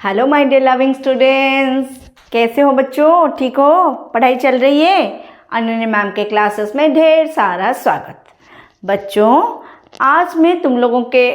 Hello my dear loving students, कैसे हो बच्चों? ठीक हो? पढ़ाई चल रही है? अनन्या मैम के क्लासेस में ढेर सारा स्वागत। बच्चों, आज मैं तुम लोगों के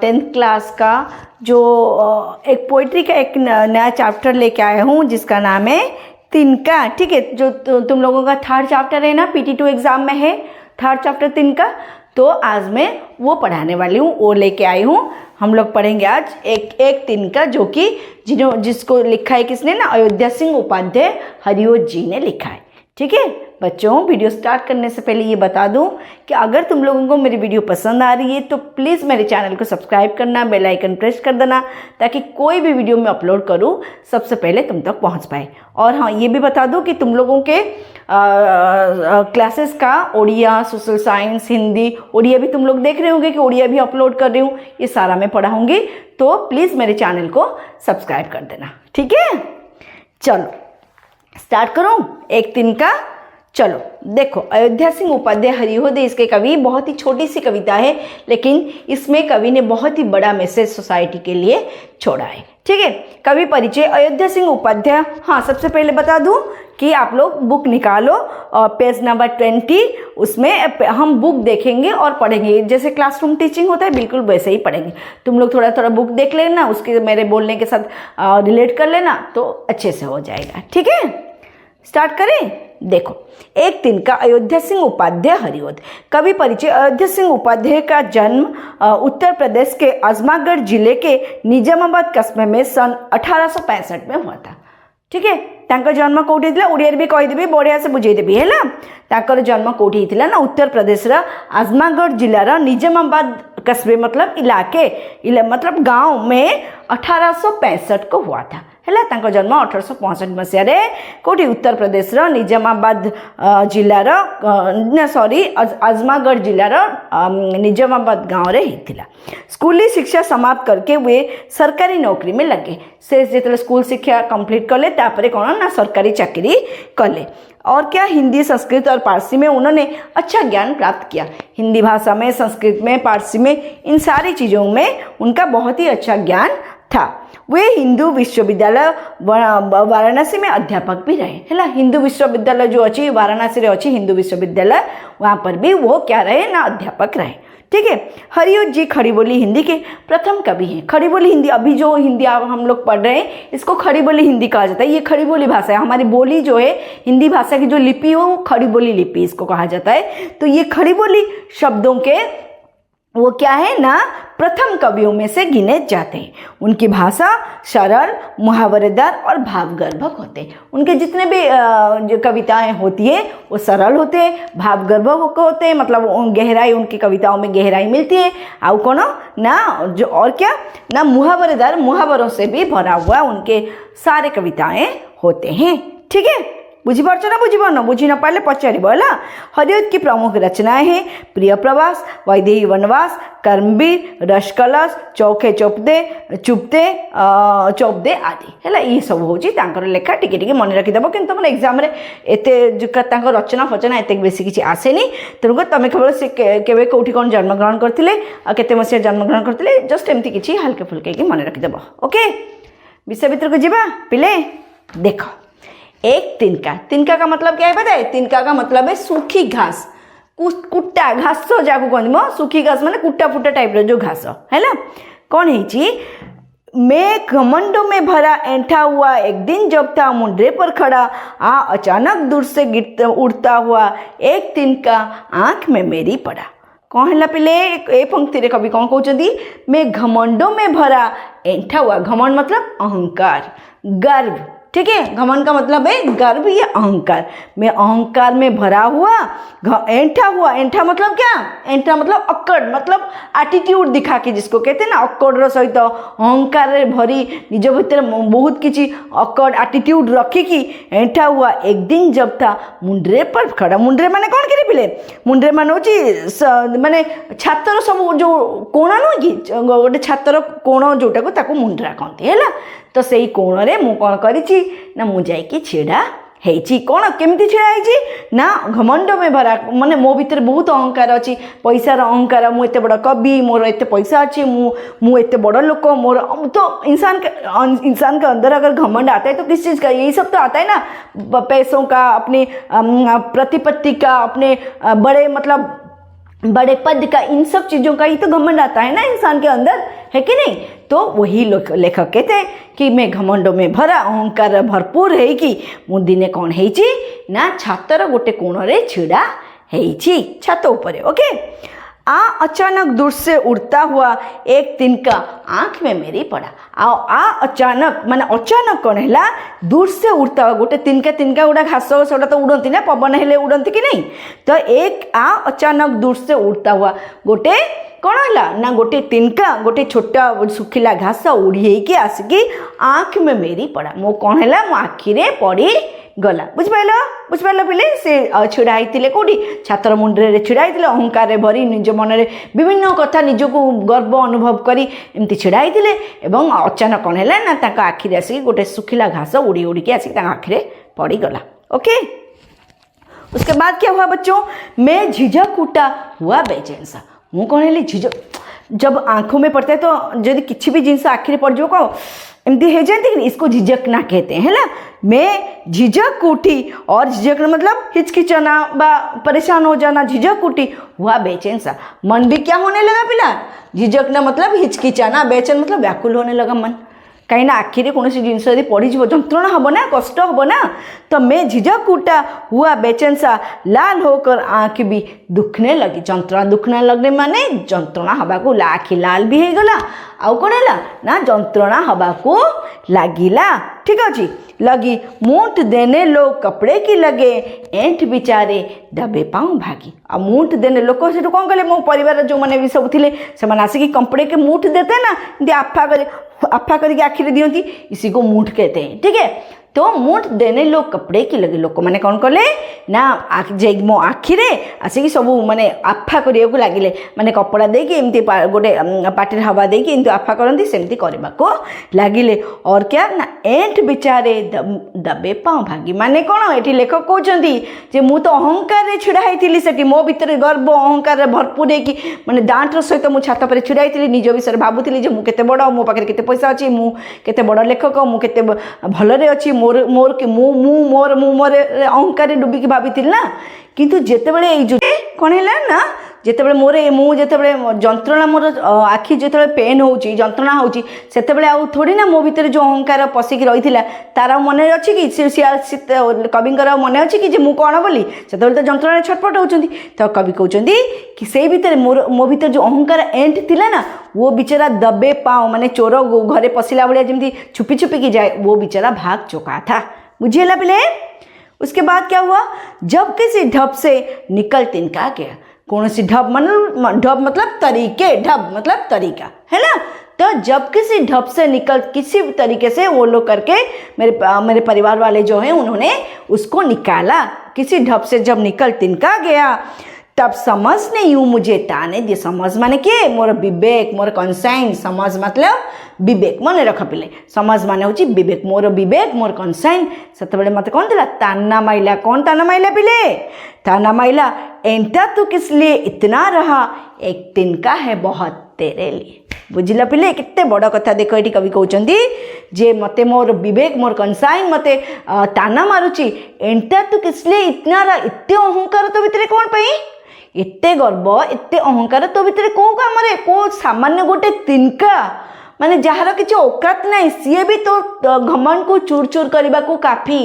10th क्लास का जो एक पोइट्री का एक नया चैप्टर लेके आया हूँ जिसका नाम है तिनका। ठीक है, जो तुम लोगों का 3rd चैप्टर है ना, PT2 एग्जाम में है 3rd चैप्टर तिनका, तो आज मैं वो पढ़ाने वाली हूँ, वो लेके आई हूँ। हम लोग पढ़ेंगे आज एक तिनका, जो कि जिसको लिखा है किसने ना, अयोध्या सिंह उपाध्याय हरिओत जी ने लिखा है। ठीक है बच्चों, वीडियो स्टार्ट करने से पहले ये बता दूं कि अगर तुम लोगों को मेरी वीडियो पसंद आ रही है तो प्लीज़ मेरे चैनल को सब्सक्राइब करना, बेल आइकन प्रेस कर देना, ताकि कोई भी वीडियो मैं अपलोड करूं सबसे पहले तुम तक पहुंच पाए। और हाँ, ये भी बता दूं कि तुम लोगों के क्लासेस का ओडिया, सोशल साइंस, हिंदी, ओडिया भी तुम लोग देख रहे होंगे कि ओडिया भी अपलोड कर रही हूँ, ये सारा मैं पढ़ाऊँगी। तो प्लीज़ मेरे चैनल को सब्सक्राइब कर देना। ठीक है, चलो स्टार्ट करूँ एक तिनका। चलो देखो, अयोध्या सिंह उपाध्याय हरिओत इसके कवि, बहुत ही छोटी सी कविता है, लेकिन इसमें कवि ने बहुत ही बड़ा मैसेज सोसाइटी के लिए छोड़ा है। ठीक है, कवि परिचय अयोध्या सिंह उपाध्याय। हाँ, सबसे पहले बता दूं कि आप लोग बुक निकालो और पेज नंबर 20, उसमें हम बुक देखेंगे और पढ़ेंगे। जैसे क्लासरूम टीचिंग होता है, बिल्कुल वैसे ही पढ़ेंगे। तुम लोग थोड़ा थोड़ा बुक देख लेना, उसके मेरे बोलने के साथ रिलेट कर लेना, तो अच्छे से हो जाएगा। ठीक है, स्टार्ट करें। देखो, एक तिनका अयोध्या सिंह उपाध्याय हरिओत। कवि परिचय अयोध्या सिंह उपाध्याय का जन्म उत्तर प्रदेश के आजमगढ़ जिले के निजामाबाद कस्बे में सन 1865 में हुआ था। ठीक है, तांकर जन्म कोठी हितला, ओडिया भी कहीदेवी, बढ़िया से बुझेदेवी है ना। तांकर जन्म कोठी हितला ना, उत्तर प्रदेश रा आजमगढ़ जिलार निजामाबाद कस्बे मतलब इलाके मतलब गांव में 1865 को हुआ था। है तांको जन्म 1865 मसीह कोठी उत्तर प्रदेश निजामाबाद जिलार आजमगढ़ जिलार निजामाबाद गाँव रे हिथिला। स्कूली शिक्षा समाप्त करके वे सरकारी नौकरी में लगे। से जो स्कूल शिक्षा कंप्लीट कले, तापरे कौन ना सरकारी चाकरी कले। और क्या, हिंदी, संस्कृत और पारसी में उन्होंने अच्छा ज्ञान प्राप्त किया। हिंदी भाषा में, संस्कृत में, पारसी में, इन सारी चीज़ों में उनका बहुत ही अच्छा ज्ञान था। वे हिंदू विश्वविद्यालय वाराणसी में अध्यापक भी रहे। है ना, हिंदू विश्वविद्यालय जो अच्छी वाराणसी रे अच्छी हिंदू विश्वविद्यालय, वहाँ पर भी वो क्या रहे ना, अध्यापक रहे। ठीक है, हरिओत जी खड़ी बोली हिंदी के प्रथम कवि हैं। खड़ी बोली हिंदी, अभी जो हिंदी हम लोग पढ़ रहे हैं, इसको खड़ी बोली हिंदी कहा जाता है। ये खड़ी बोली भाषा है, हमारी बोली जो है हिंदी भाषा की जो लिपि है वो खड़ी बोली लिपि इसको कहा जाता है। तो ये खड़ी बोली शब्दों के वो क्या है ना, प्रथम कवियों में से गिने जाते हैं। उनकी भाषा सरल, मुहावरेदार और भावगर्भक होते हैं। उनके जितने भी जो कविताएं होती है वो सरल होते हैं, भावगर्भक होते हैं, मतलब गहराई, उनकी कविताओं में गहराई मिलती है। और कौन ना, जो और क्या ना, मुहावरेदार, मुहावरों से भी भरा हुआ उनके सारे कविताएं होते हैं। ठीक है, बुझीपार ना, बुझीपार बुझी न पारे पचार। हरिओत की प्रमुख रचनाएं हैं प्रिय प्रवास, वैदेही वनवास, कर्मवीर, रसकलश, चौखे चुपते आदि। है ये सब हूँ लेखा। टिके मन रखिदेव, कि तुम एग्जाम एत रचना फचना एत बेसी किसी आसेनी। तेणुक तुम केवल से केवे कौटी कौन जन्मग्रहण करते, केते मसीहा जन्मग्रहण करते, जस्ट एमती किसी हल्के फुल्के मन रखिदेव। ओके, विषय भितर को जीवा पिले। देखो, एक तिनका। तिनका का मतलब क्या है पता है? तिनका का मतलब है सूखी घास, कुट्टा घास जाको कहते, सूखी घास माने कुट्टा फुट्टा टाइप जो घास है ना। कौन है? मैं घमंडों में भरा ऐंठा हुआ एक दिन जब था मुंडरे पर खड़ा, अचानक दूर से गिरता उड़ता हुआ एक तिनका आंख में मेरी पड़ा। कौन है पिले? ए पंक्ति रे कवि कौन कहते? मैं घमंडों में भरा ऐंठा हुआ। घमंड मतलब अहंकार, गर्व। ठीक है, घमंड का मतलब है गर्व या अहंकार। मैं अहंकार में भरा हुआ, ऐंठा हुआ। ऐंठा मतलब क्या? ऐंठा मतलब अक्कड़, मतलब एटीट्यूड दिखा के जिसको कहते हैं ना, अक्कड़ सहित अहंकार भरी निज भीतर बहुत किसी अक्कड़ एटीट्यूड रखिकी ऐंठा हुआ एक दिन जब था मुंडरे पर खड़ा। मुंडरे माने कौन करे पिले? मुंडरे मान हूँ माने छातर सब जो कोण नुह कि गोटे छातर कोण जोटा को मुंडरा कहते है। तो से कोण रे मु कौन करी ना, मु जाइकी छिड़ा ହେଇଛି କ'ଣ କେମିତି ଛିଡ଼ା ହେଇଛି ନା ଘମଣ୍ଡ में भरा ମାନେ ମୋ ଭିତରେ ବହୁତ ଅହଙ୍କାର ଅଛି ପଇସାର ଅହଙ୍କାର ମୁଁ ଏତେ ବଡ଼ କବି ମୋର ଏତେ ପଇसा ଅଛି ମୁଁ ଏତେ बड़ा लोग मोर तो इंसान के अंदर अगर घमंड आता है तो किस चीज़ का यही सब तो आता है ना पैसों का अपनी प्रतिपत्ति का अपने बड़े मतलब बड़े पद का इन सब चीज़ों का ही तो घमंड आता है ना इंसान के अंदर है कि नहीं। तो वही लेखक कहते हैं कि मैं घमंड में भरा अहंकार भरपूर है कि मु दिने कौन है ना छातर गोटे कोणरे छिड़ा है छात ऊपर। ओके आ अचानक दूर से उड़ता हुआ एक तिनका आँख में मेरी पड़ा। आ अचानक माने अचानक कौन है दूर से उड़ता हुआ गोटे तिनका गुड़ा घास से तो उड़ती ना पवन हेले उड़ती कि नहीं। तो एक आ अचानक दूर से उड़ता हुआ गोटे कौन है ना गोटे तिनका गोटे छोटा सुखिला घास उड़ी के आसिकी आँख में मेरी पड़ा मो कौन है मो आखिरे पड़ी गला बुझिपाल पिले से छिड़ा होते कौटी छातर मुंडे छिड़ा होते अहंकार भरी निज मन में विभिन्न कथा निजक गर्व अनुभव करी एमती छिड़ा होते एवं अचानक कौन है ना आखिरे आसिक गोटे सुखिला घास उड़ी उड़ी के आसिक आखिरे पड़गला। ओके उसके बाद क्या हुआ बच्चों मैं झिझक उठा हुआ बेचैन सा मु कौन है झिझक जब आंखों में पड़ता है तो जब किसी भी जिनसे आखिरे पड़ जाओ कहो एमती है जाती कि इसको झिझक ना कहते हैं ना। मैं झिझक उठी और झिझक मतलब हिचकिचाना बा परेशान हो जाना झिझक उठी हुआ बेचैन सा मन भी क्या होने लगा पिला झिझक ना मतलब हिचकिचाना बेचैन मतलब व्याकुल होने लगा मन कहीं ना आखिरी कौन सी जिनस यदि पड़ जंत्रणा हम ना कष्ट हम ना। तो मैं झिझक उठा हुआ बेचैन सा लाल होकर आँख भी दुखने लगी जंत्रणा दुखने लगने माने जंत्रणा हवा को आखि लाल भी हो गला आउ कौन है ना जंत्रणा हवा को लगिला। ठीक अच्छे लगी मूठ देने लोग कपड़े की लगे एंठ बिचारे दबे पाऊँ भागी। आ मूठ देने लोग से कौन कले मो परिवार जो मैंने भी सब थे से आसिक कपड़े के मूठ देते ना आफा करके आखिरे दियंती इसी को मूठ कहते हैं। ठीक है तो मूठ देने लोग कपड़े की लगे लोक मैंने कौन कले ना मो आखिरे आसिक सब माने आफा करने लगिले माने कपड़ा देकी एमती गोटे पाटिर हवा देकी एमती आफा करती सेमती करने को लगिले। और क्या ना एंठ बिचारे दबे पाँव भागी माने कौन ये लेखक कहते जे मु तो अहंकार छिड़ा होती से मो भितर गर्व अहंकार भरपूर है कि मैंने दाँटर सहित मु छात पर छिड़ा होती निज विषय भावुली मु केते बड़ मो पाखे केते पैसा अच्छी मु केते बड़ लेखक मु केते भलरे अच्छी मोर मोर कि मोर मोर अहंकार डुबिकी भाभी ना किंतु जेतेबेले जो कौन है ना जेतेबेले मोर मुझे जंत्रणा मोर आखि जो पेन हो जंत्रणा होची सेतेबेले आउ थोड़ी ना मो भितर जो अहंकार पशिकी रही तार मन अच्छी कि कविंकर मन अच्छी कि मु कौन बोली सेतेबेले तो जंत्रणा छटपट होती। तो कवि कहते कि से भितर मो भितर जो अहंकार एंट थिला ना वो बेचारा दबे पाँव माने चोर घरे पशिला भाया जमी छुपी छुपी की जाए वो बेचारा भाग चुका था। बुझिएला पिले। उसके बाद क्या हुआ जब किसी ढब से निकल तिनका गया कौन सी ढब मतलब तरीके ढब मतलब तरीका है ना। तो जब किसी ढब से निकल किसी तरीके से वो लोग करके मेरे परिवार वाले जो हैं उन्होंने उसको निकाला किसी ढब से जब निकल तिनका गया तब समझ ने यूं मुझे ताने दिए। समझ माने के मोर विवेक मोर कनसाइन समझ मतलब विवेक मन रख पिले समझ माने होची विवेक मोर कनसाइन सेतबेले मते कौन दिला ताना माइला कौन ताना माइला पिले ताना माइला एंटा तू किस लिए इतना रहा एक तिनका है बहुत तेरे लिए। बुझिला पिले कितने बड़ कथा देख ये कवि कहते जे मते मोर विवेक मोर कनसाइन मते ताना मारुची एंटा तू किस लिए इतना रहा इतने अहंकार तो भितर कौन पाई एते गर्व एते अहंकार तो भितर को काम को सामान्य गोटे तिनका माने जार किसी औकात नहीं सी भी तो घमंड को चूर चूर करने को काफी।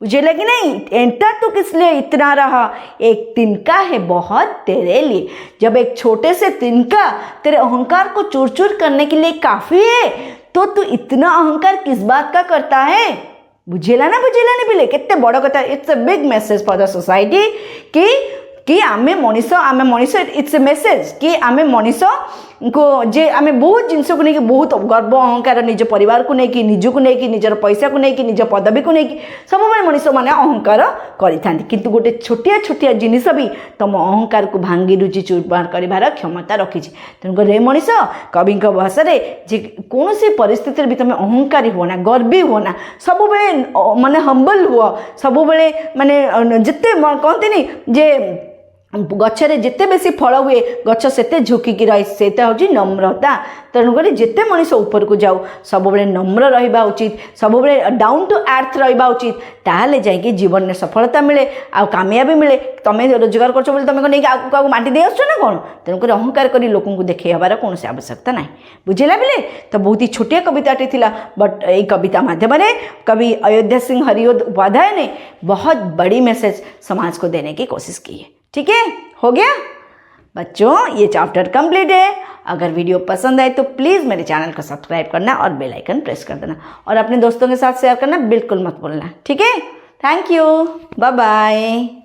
बुझेला कि नहीं एंटर तो किस लिए इतना रहा एक तिनका है बहुत तेरे लिए। जब एक छोटे से तिनका तेरे अहंकार को चूर चूर करने के लिए काफी है तो तू इतना अहंकार किस बात का करता है। बुझेला ना पिले कितने बड़ कथा। It's a big message for the society कि आमे मनीष इट्स ए मेसेज कि आमे मनीष जे आम बहुत जिनस को लेकिन बहुत गर्व अहंकार निज परिवार को लेकिन निजक नहीं निजर पैसा को लेकिन निज पदवी को लेकिन सब मनीष मैंने अहंकार करिंतु गोटे छोटिया छोटिया जिनिस भी तुम अहंकार को भांगी रुचि चूरमार कर क्षमता रखी। तेणुक रे मनीष कवि भाषा जे कौन सी परिस्थिति भी तुम अहंकारी हुआ ना गर्वी हुआ ना सब माने हम्बल हुआ सब माने जिते कहते जे गचरे जिते बेसी फल हुए गच सेते झुकिकी रही से हूँ नम्रता। तेणुक जिते मनीष ऊपर को जाऊ सब नम्र रहा उचित सब डाउन टू अर्थ रहा उचित ताहले जाइए जीवन में सफलता मिले आ कामयाबी मिले। तुम रोजगार कर तुम नहीं माटी दे आस ना कौन तेणुक अहंकार कर लोक देखा हबार कौन आवश्यकता ना बुझेगा बिले। तो बहुत ही छोटिया कविताटी थी बट यही कविता माध्यम कवि अयोध्या सिंह हरिओद उपाध्याय ने बहुत बड़ी मैसेज समाज को देने की कोशिश की है। ठीक है, हो गया बच्चों, ये चैप्टर कंप्लीट है। अगर वीडियो पसंद आए तो प्लीज़ मेरे चैनल को सब्सक्राइब करना और बेल आइकन प्रेस कर देना और अपने दोस्तों के साथ शेयर करना बिल्कुल मत भूलना। ठीक है, थैंक यू, बाय बाय।